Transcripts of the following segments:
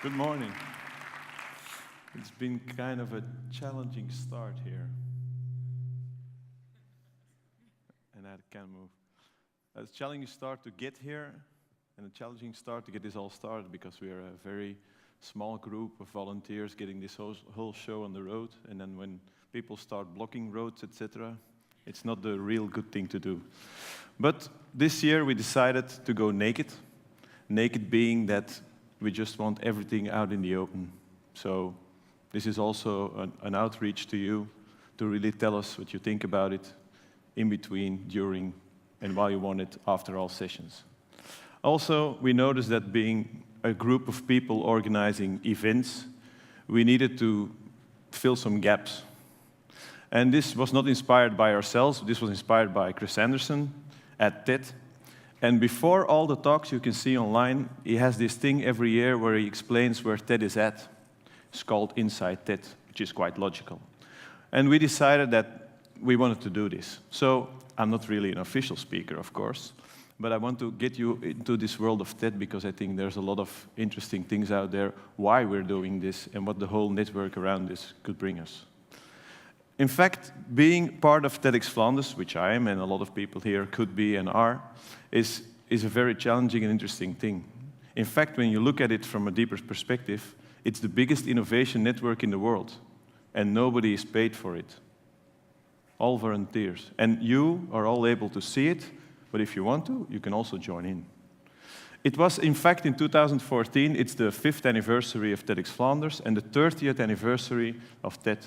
Good morning. It's been kind of a challenging start here. And I can't move. It's a challenging start to get here, and a challenging start to get this all started, because we are a very small group of volunteers getting this whole show on the road, and then when people start blocking roads, etc., it's not the real good thing to do. But this year we decided to go naked. Naked being that we just want everything out in the open. So this is also an outreach to you to really tell us what you think about it in between, during, and while you want it after all sessions. Also, we noticed that being a group of people organizing events, we needed to fill some gaps. And this was not inspired by ourselves, this was inspired by Chris Anderson at TED. And before all the talks you can see online, he has this thing every year where he explains where TED is at. It's called Inside TED, which is quite logical. And we decided that we wanted to do this. So I'm not really an official speaker, of course, but I want to get you into this world of TED, because I think there's a lot of interesting things out there, why we're doing this, and what the whole network around this could bring us. In fact, being part of TEDx Flanders, which I am, and a lot of people here could be and are, is a very challenging and interesting thing. In fact, when you look at it from a deeper perspective, it's the biggest innovation network in the world, and nobody is paid for it. All volunteers. And you are all able to see it, but if you want to, you can also join in. It was, in fact, in 2014, it's the 5th anniversary of TEDx Flanders and the 30th anniversary of TED.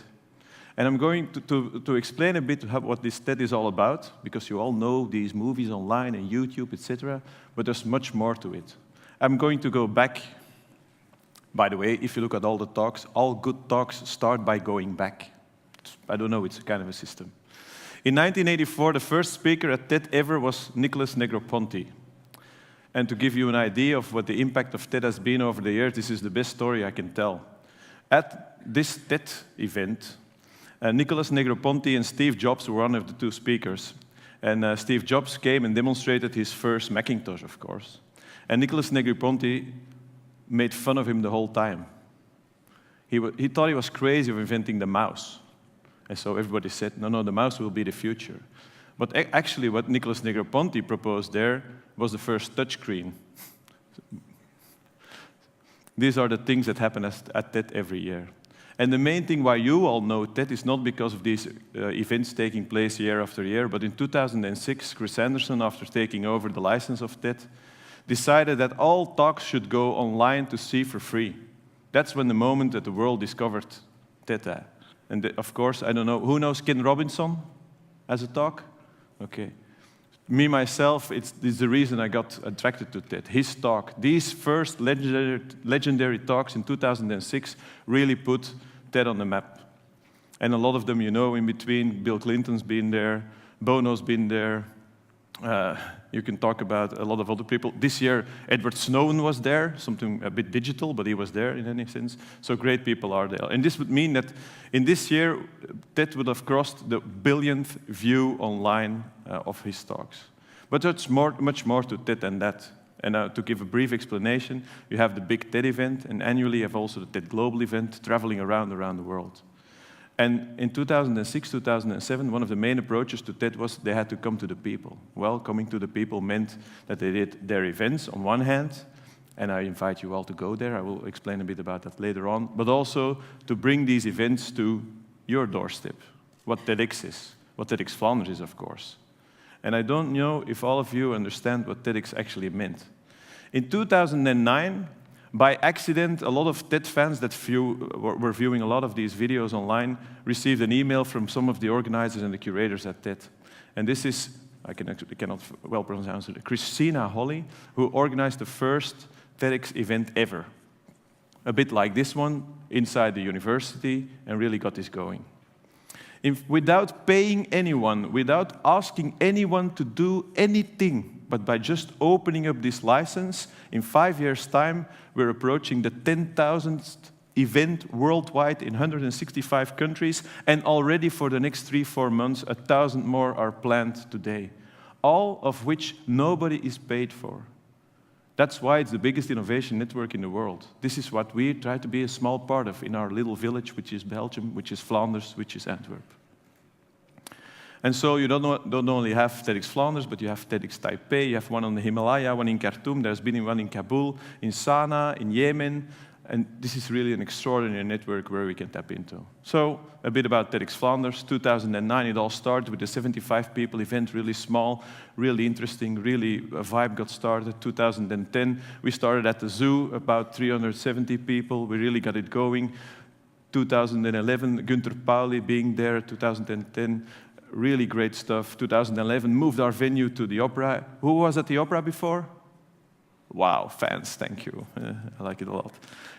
And I'm going to explain a bit what this TED is all about, because you all know these movies online and YouTube, etc., but there's much more to it. I'm going to go back. By the way, if you look at all the talks, all good talks start by going back. I don't know, it's a kind of a system. In 1984, the first speaker at TED ever was Nicholas Negroponte. And to give you an idea of what the impact of TED has been over the years, this is the best story I can tell. At this TED event, Nicholas Negroponte and Steve Jobs were one of the two speakers. And Steve Jobs came and demonstrated his first Macintosh, of course. And Nicholas Negroponte made fun of him the whole time. He thought he was crazy of inventing the mouse. And so everybody said, no, the mouse will be the future. But actually what Nicholas Negroponte proposed there was the first touchscreen. These are the things that happen at TED every year. And the main thing why you all know TED is not because of these events taking place year after year, but in 2006, Chris Anderson, after taking over the license of TED, decided that all talks should go online to see for free. That's when the moment that the world discovered TED. And of course, I don't know, who knows Ken Robinson as a talk? Okay. Me, myself, it's the reason I got attracted to TED. His talk, these first legendary talks in 2006 really put TED on the map. And a lot of them you know in between. Bill Clinton's been there, Bono's been there. You can talk about a lot of other people. This year, Edward Snowden was there, something a bit digital, but he was there in any sense. So great people are there. And this would mean that in this year, TED would have crossed the billionth view online of his talks. But there's much more to TED than that. And to give a brief explanation, you have the big TED event, and annually you have also the TED Global event, traveling around the world. And in 2006, 2007, one of the main approaches to TED was they had to come to the people. Well, coming to the people meant that they did their events on one hand, and I invite you all to go there. I will explain a bit about that later on, but also to bring these events to your doorstep, what TEDx is, what TEDx Flanders is, of course. And I don't know if all of you understand what TEDx actually meant. In 2009, by accident, a lot of TED fans that were viewing a lot of these videos online received an email from some of the organizers and the curators at TED. And this is, I cannot well pronounce it, Christina Holly, who organized the first TEDx event ever. A bit like this one, inside the university, and really got this going. Without paying anyone, without asking anyone to do anything, but by just opening up this license, in 5 years' time, we're approaching the 10,000th event worldwide in 165 countries, and already for the next 3-4 months, 1,000 more are planned today, all of which nobody is paid for. That's why it's the biggest innovation network in the world. This is what we try to be a small part of in our little village, which is Belgium, which is Flanders, which is Antwerp. And so you don't only have TEDx Flanders, but you have TEDx Taipei, you have one on the Himalaya, one in Khartoum, there's been one in Kabul, in Sanaa, in Yemen, and this is really an extraordinary network where we can tap into. So a bit about TEDx Flanders. 2009, it all started with a 75 people event, really small, really interesting, really a vibe got started. 2010, we started at the zoo, about 370 people, we really got it going. 2011, Günther Pauli being there, 2010, really great stuff. 2011, moved our venue to the opera. Who was at the opera before? Wow, fans, thank you. I like it a lot.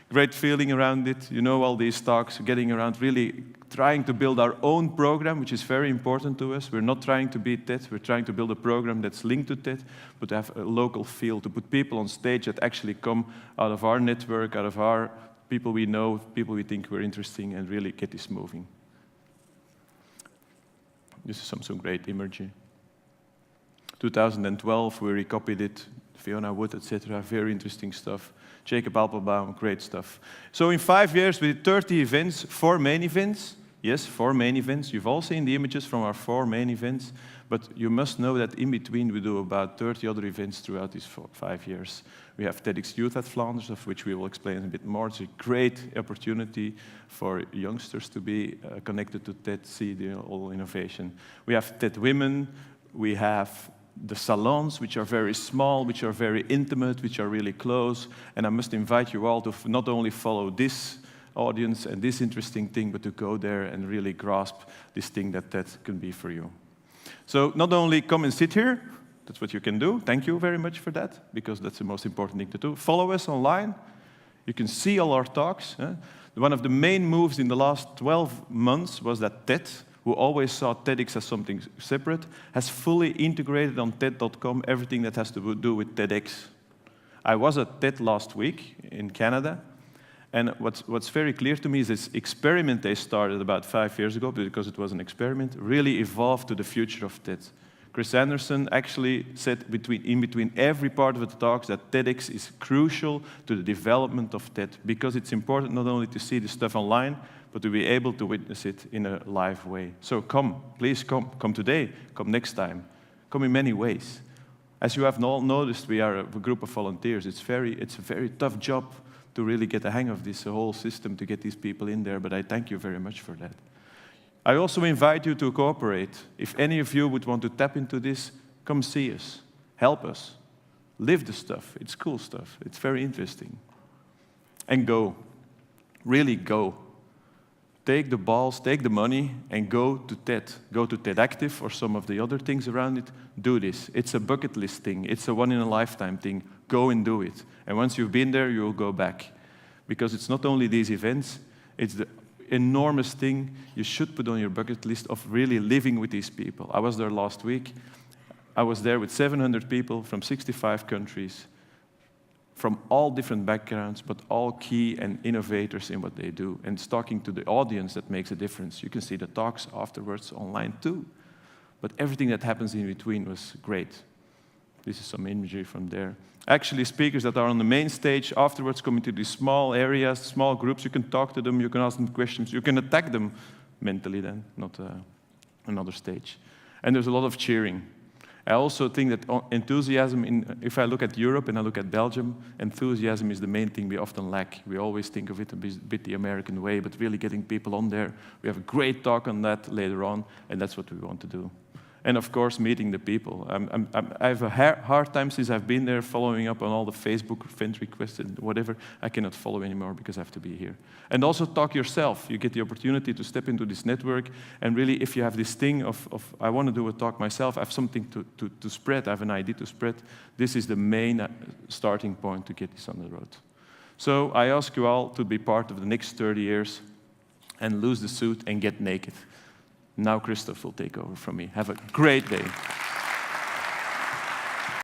Great feeling around it. You know, all these talks, getting around, really trying to build our own program, which is very important to us. We're not trying to be TED, we're trying to build a program that's linked to TED, but to have a local feel, to put people on stage that actually come out of our network, out of our people we know, people we think we're interesting, and really get this moving. This is some great imagery. 2012, we recopied it. Fiona Wood, etc. Very interesting stuff. Jacob Appelbaum, great stuff. So in 5 years, we did 30 events, 4 main events. Yes, 4 main events. You've all seen the images from our 4 main events, but you must know that in between we do about 30 other events throughout these 5 years. We have TEDx Youth at Flanders, of which we will explain a bit more. It's a great opportunity for youngsters to be connected to TED, see the whole innovation. We have TED Women, we have the salons, which are very small, which are very intimate, which are really close, and I must invite you all to not only follow this audience and this interesting thing, but to go there and really grasp this thing that TED can be for you. So not only come and sit here, that's what you can do. Thank you very much for that, because that's the most important thing to do. Follow us online. You can see all our talks. One of the main moves in the last 12 months was that TED, who always saw TEDx as something separate, has fully integrated on TED.com everything that has to do with TEDx. I was at TED last week in Canada, and what's very clear to me is this experiment they started about 5 years ago, because it was an experiment, really evolved to the future of TED. Chris Anderson actually said in between every part of the talks that TEDx is crucial to the development of TED, because it's important not only to see the stuff online, but to be able to witness it in a live way. So come, please come. Come today, come next time. Come in many ways. As you have all noticed, we are a group of volunteers. It's a very tough job to really get the hang of this whole system, to get these people in there, but I thank you very much for that. I also invite you to cooperate. If any of you would want to tap into this, come see us, help us, live the stuff. It's cool stuff, it's very interesting. And go, really go. Take the balls, take the money, and go to TED. Go to TEDxActive or some of the other things around it. Do this. It's a bucket list thing. It's a one-in-a-lifetime thing. Go and do it. And once you've been there, you'll go back. Because it's not only these events, it's the enormous thing you should put on your bucket list of really living with these people. I was there last week. I was there with 700 people from 65 countries, from all different backgrounds, but all key and innovators in what they do. And it's talking to the audience that makes a difference. You can see the talks afterwards online too. But everything that happens in between was great. This is some imagery from there. Actually, speakers that are on the main stage afterwards come into these small areas, small groups. You can talk to them, you can ask them questions, you can attack them mentally then, not another stage. And there's a lot of cheering. I also think that enthusiasm, if I look at Europe and I look at Belgium, enthusiasm is the main thing we often lack. We always think of it a bit the American way, but really getting people on there. We have a great talk on that later on, and that's what we want to do. And of course, meeting the people. I have a hard time since I've been there following up on all the Facebook friend requests and whatever. I cannot follow anymore because I have to be here. And also talk yourself. You get the opportunity to step into this network. And really, if you have this thing of I want to do a talk myself, I have something to spread, I have an idea to spread, this is the main starting point to get this on the road. So I ask you all to be part of the next 30 years and lose the suit and get naked. Now Christoph will take over from me. Have a great day.